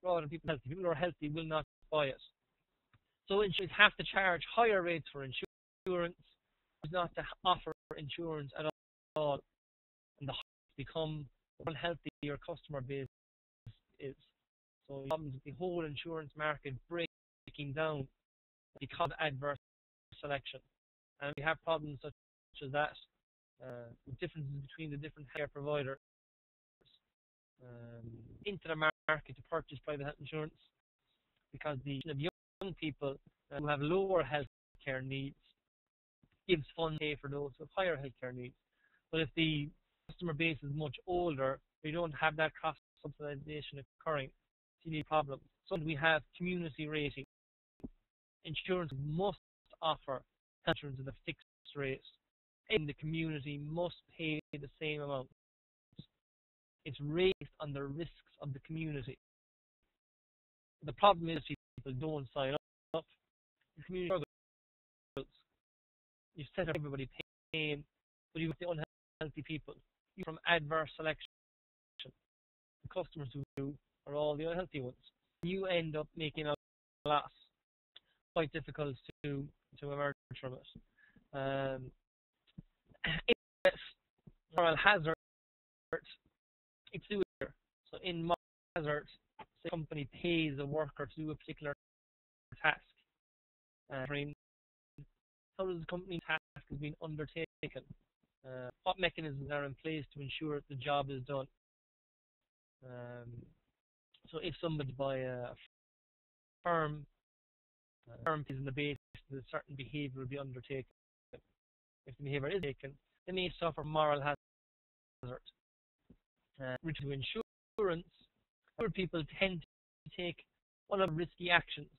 rather than people healthy. People who are healthy will not buy it. So insurers have to charge higher rates for insurance, not to offer insurance at all, and the become the unhealthy your customer base is. So the whole insurance market breaking down because of adverse selection, and we have problems such as that, differences between the different healthcare providers into the market to purchase private health insurance, because the young people who have lower health care needs gives funds pay for those with higher health care needs. But if the customer base is much older, we don't have that cross subsidization occurring. So you need problems. So we have community rating. Insurance must offer health insurance at a fixed rate, and the community must pay the same amount. It's raised on the risks of the community. The problem is people don't sign up. The community struggles. You set up everybody paying, but you have the unhealthy people. You from adverse selection. The customers who do are all the unhealthy ones. You end up making a loss. Quite difficult to emerge from it. If moral hazard, it's due here. So in moral hazard, the company pays a worker to do a particular task. How does the company's task is being undertaken? What mechanisms are in place to ensure that the job is done? So if somebody by a firm is in the basis that a certain behavior will be undertaken, if the behavior is taken, they may suffer moral hazard. Which to insurance, other people tend to take one of the risky actions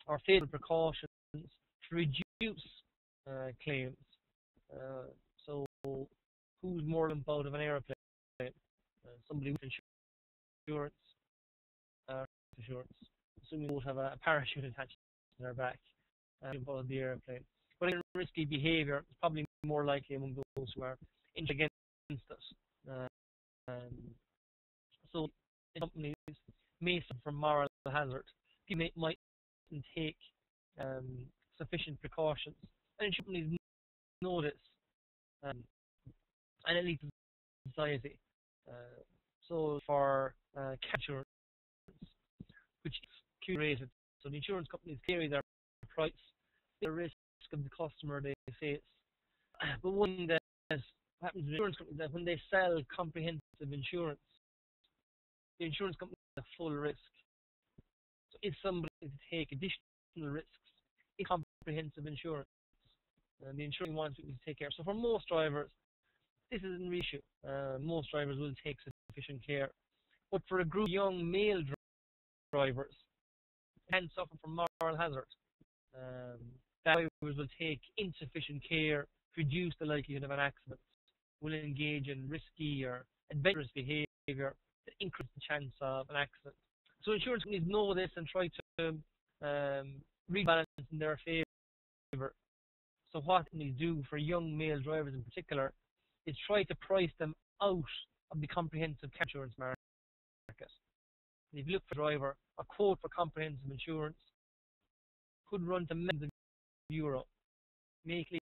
or fatal precautions to reduce claims. So who's more than bout of an aeroplane? Somebody with insurance, assuming they both have a parachute attached to their back above the airplane. But in risky behavior, it's probably more likely among those who are injured against us. So companies may suffer from moral hazard. People might take sufficient precautions, and companies know this, and it leads to society. So for insurance, which is curated. So the insurance companies carry their price, the risk of the customer they face. But one thing that happens with insurance companies is that when they sell comprehensive insurance, the insurance company has a full risk. So if somebody to take additional risks in comprehensive insurance, and the insurance wants people to take care. So for most drivers, this isn't an issue. Most drivers will take sufficient care. But for a group of young male drivers, can suffer from moral hazard. Drivers will take insufficient care to reduce the likelihood of an accident, will engage in risky or adventurous behavior that increase the chance of an accident. So insurance companies know this and try to rebalance in their favor. So what companies do for young male drivers in particular is try to price them out of the comprehensive insurance market. And if you look for a driver, a quote for comprehensive insurance could run to millions of euro, making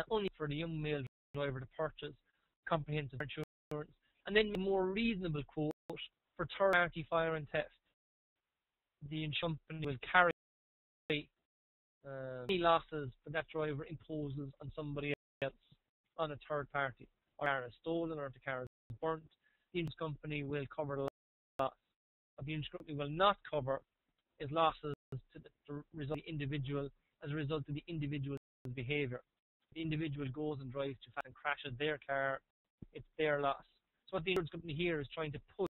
only for the young male driver to purchase comprehensive insurance, and then a more reasonable quote for third-party fire and theft. The insurance company will carry any losses that that driver imposes on somebody else, on a third party, or car is stolen or if the car is burnt. The insurance company will cover the loss. What the insurance company will not cover is losses to result in the individual as a result of the individual's behavior. The individual goes and drives too fast and crashes their car, it's their loss. So what the insurance company here is trying to push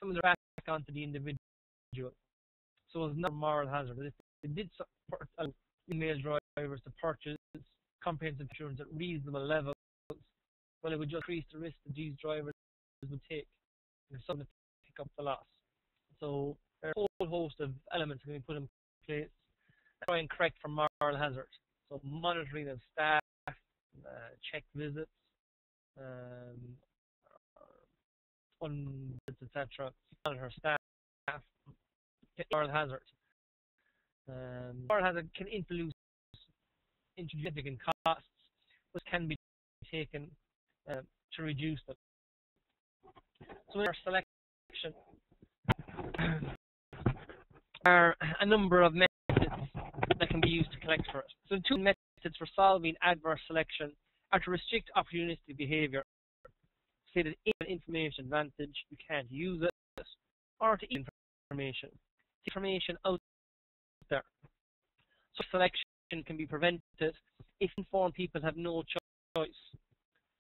some of the back onto the individual. So it's not a moral hazard. If they did support male drivers to purchase comprehensive insurance at reasonable levels, well, it would just increase the risk that these drivers would take if someone to pick up the loss. So there are a whole host of elements that can be put in place to try and correct for moral hazard. So monitoring of staff, check visits, fund visits, etc. Monitor staff, moral hazard. Moral hazard can introduce significant costs, which can be taken to reduce them. So in our selection are a number of methods that can be used to collect for it. So the two methods for solving adverse selection are to restrict opportunistic behavior, say that in an information advantage you can't use it, or to information out there. So selection can be prevented if informed people have no choice.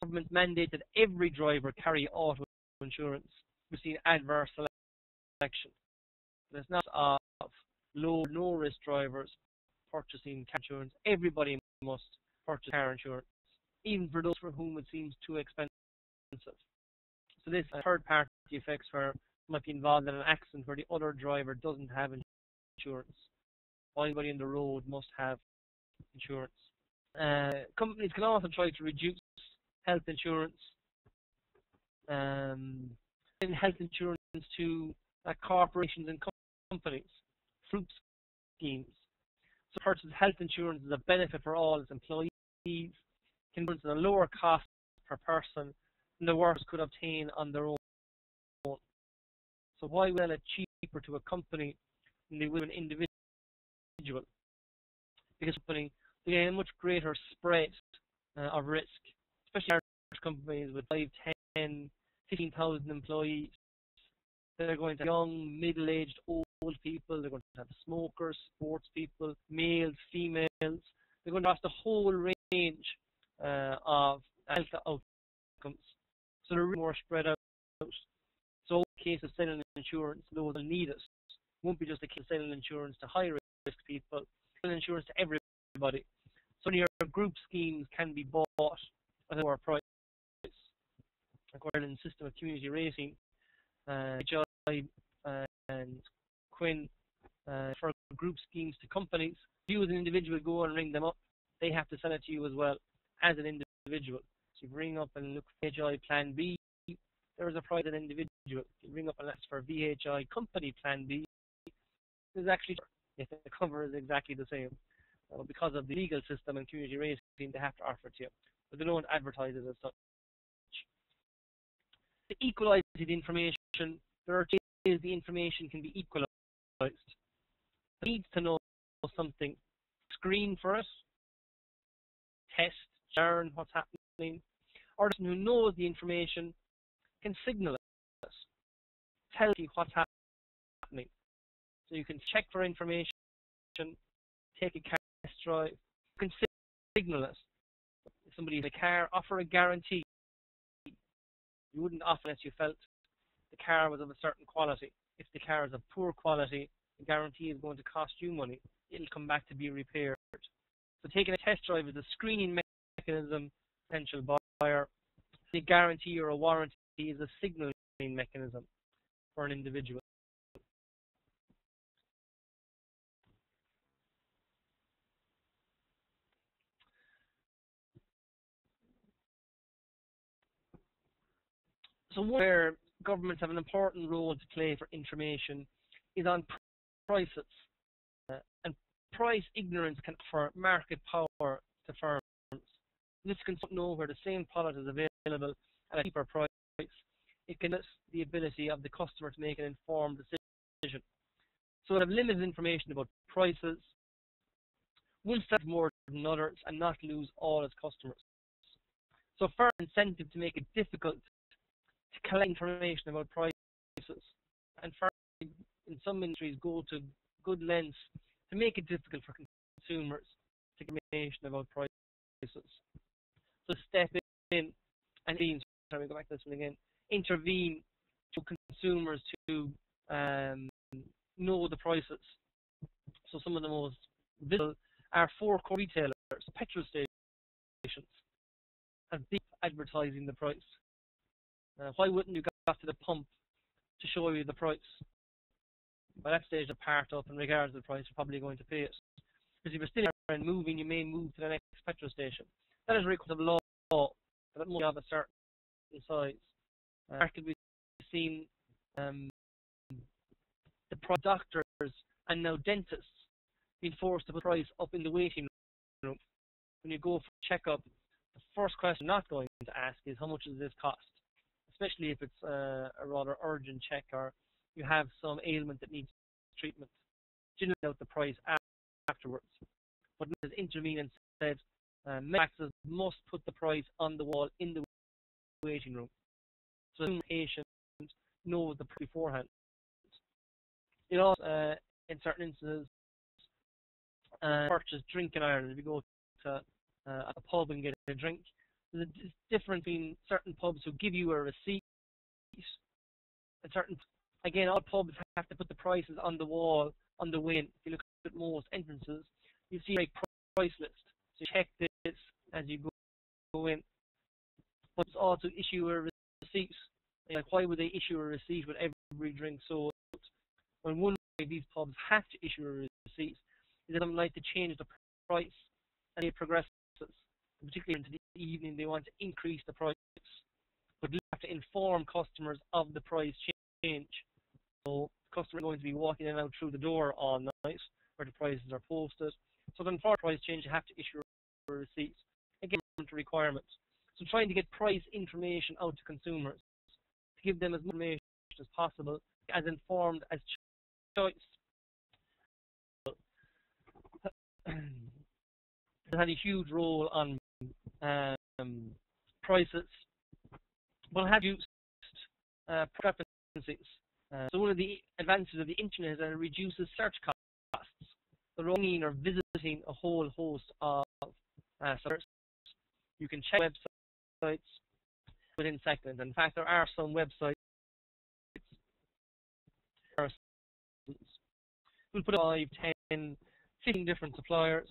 Government mandate that every driver carry auto insurance. We've seen adverse selection. It's not of low, no-risk drivers purchasing car insurance. Everybody must purchase car insurance, even for those for whom it seems too expensive. So this third-party effects where might be involved in an accident where the other driver doesn't have insurance. Everybody on the road must have insurance. Companies can also try to reduce health insurance and health insurance to corporations and companies, fruit schemes. So purchase health insurance is a benefit for all its employees, can bring at a lower cost per person than the workers could obtain on their own. So why will it cheaper to a company than they will an individual? Because company they get a much greater spread of risk, especially large companies with 5, 10, 15,000 employees. They're going to have young, middle-aged, old people. They're going to have smokers, sports people, males, females. They're going to have the whole range of health outcomes. So they're really more spread out. So in the case of selling insurance, those will need it. It won't be just a case of selling insurance to high-risk people, selling insurance to everybody. So your group schemes can be bought at a lower price. According to the system of community rating, HI and Quinn for group schemes to companies. You as an individual go and ring them up. They have to sell it to you as well as an individual. So you ring up and look for HI Plan B. There is a price as an individual. You ring up and ask for VHI Company Plan B. There's actually the cover is exactly the same. Because of the legal system and community rating, they have to offer it to you, but they don't advertise it as such. To equalize the information, there are is the information can be equalized. It needs to know something, screen for it, test, learn what's happening, or the person who knows the information can signal it, tell you what's happening. So you can check for information, take a car test drive, you can signal it. If somebody in a car, offer a guarantee. You wouldn't offer unless you felt the car was of a certain quality. If the car is of poor quality, the guarantee is going to cost you money. It'll come back to be repaired. So taking a test drive is a screening mechanism, potential buyer. The guarantee or a warranty is a signaling mechanism for an individual. So where governments have an important role to play for information is on prices. And price ignorance can offer market power to firms. This can know where the same product is available at a cheaper price. It can limit the ability of the customer to make an informed decision. So they have limited information about prices, will sell more than others and not lose all its customers. So firm incentive to make it difficult to collect information about prices, and firms in some industries go to good lengths to make it difficult for consumers to get information about prices. So step in and sorry, go back to this one again. Intervene to consumers to know the prices. So some of the most visible are forecourt retailers, petrol stations, have deep advertising the price. Why wouldn't you go to the pump to show you the price? By that stage, they're parked up, and regardless of the price, you're probably going to pay it. Because if you're still there and moving, you may move to the next petrol station. That is a requirement of law, but it must have a certain size. Could be seen the doctors and now dentists being forced to put the price up in the waiting room. When you go for a checkup, the first question not going to ask is how much does this cost? Especially if it's a rather urgent check or you have some ailment that needs treatment. Generally out the price afterwards. But as intervened and said, manufacturers must put the price on the wall in the waiting room, so the patient knows the price beforehand. You know, in certain instances, purchase drink in Ireland. If you go to a pub and get a drink, there's a difference between certain pubs who give you a receipt, and certain, again, all pubs have to put the prices on the wall on the way in. If you look at most entrances, you see a price list. So you check this as you go in. But it's also issue a receipt. Like, why would they issue a receipt with every drink sold? When one way these pubs have to issue a receipt is that they like to change the price as it progresses. Particularly into the evening, they want to increase the price, but they have to inform customers of the price change. So customers are going to be walking in and out through the door all night where the prices are posted. So then for price change, you have to issue a receipt. Again, requirements. So trying to get price information out to consumers, to give them as much information as possible, as informed as choice. It had a huge role on prices, but have used preferences. So one of the advantages of the internet is that it reduces search costs. The roaming or visiting a whole host of searches. You can check websites within seconds. In fact, there are some websites. We'll put 5, 10, 15 different suppliers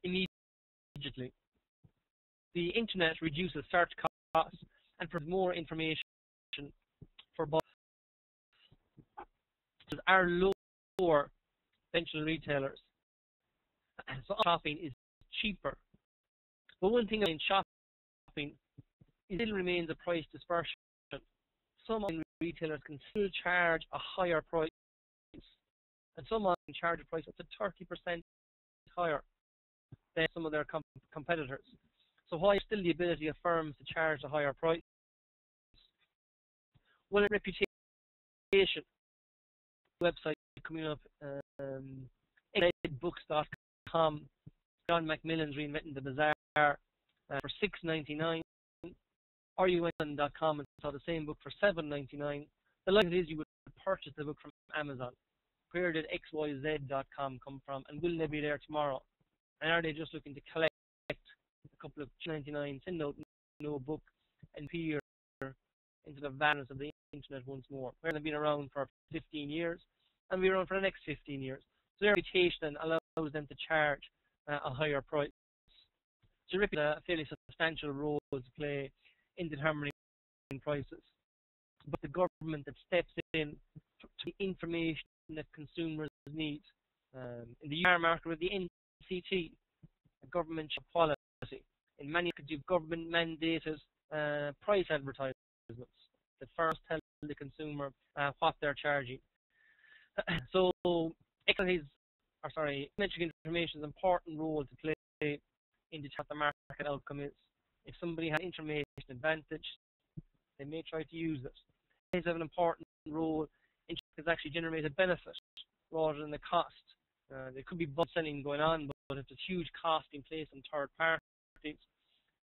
immediately. The internet reduces search costs and provides more information for buyers. Our lower conventional retailers, so shopping is cheaper. But one thing in shopping, it still remains a price dispersion. Some retailers can still charge a higher price, and some can charge a price up to 30% higher than some of their competitors. So why is still the ability of firms to charge a higher price? Well, reputation education website coming up, books.com. John Macmillan's reinventing the bazaar for $6.99. Or you went on.com and saw the same book for $7.99. The likelihood is you would purchase the book from Amazon. Where did XYZ.com come from, and will they be there tomorrow? And are they just looking to collect a couple of $2.99, send out no book, and peer into the vastness of the internet once more? Where they've been around for 15 years, and be around for the next 15 years. So their reputation allows them to charge a higher price. So Ripley has a fairly substantial role to play in determining prices. But the government that steps in to the information that consumers need. In the UR market with the NCT, a government policy. In many countries, you have government mandated price advertisements that first tell the consumer what they're charging. So, metric information is an important role to play in determining what the market outcome is. If somebody has information advantage, they may try to use it. They have an important role in actually generate a benefit rather than the cost. There could be bulk selling going on, but if there's huge cost in place on third parties,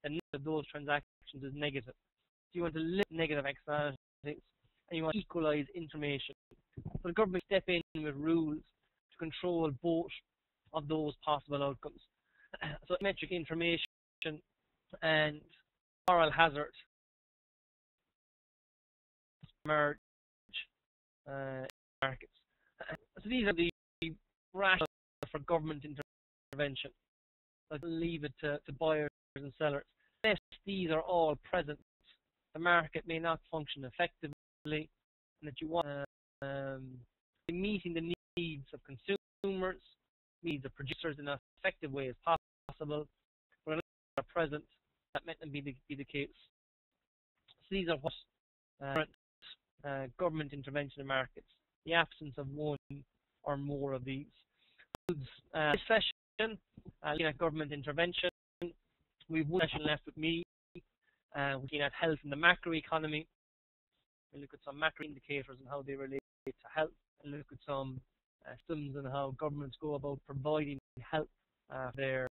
then none of those transactions is negative. So you want to limit negative externalities, and you want to equalize information. So the government step in with rules to control both of those possible outcomes. So metric information and moral hazard merge markets. So these are the rationale for government intervention. I leave it to buyers and sellers. Unless these are all present, the market may not function effectively, and that you want meeting the needs of consumers, needs of producers in an effective way as possible. But unless they are present, that might not be the case. So these are what government intervention in markets. The absence of one or more of these. This session, looking at government intervention. We have one session left with me, looking at health in the macroeconomy. We look at some macro indicators and how they relate to health, and look at some systems and how governments go about providing help for their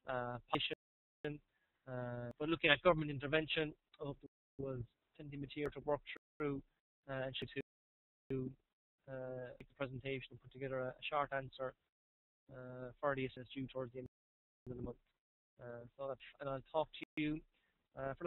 population. But looking at government intervention, I hope there was plenty of material to work through and to make the presentation and put together a short answer for the SSU towards the end of the month. And I'll talk to you for the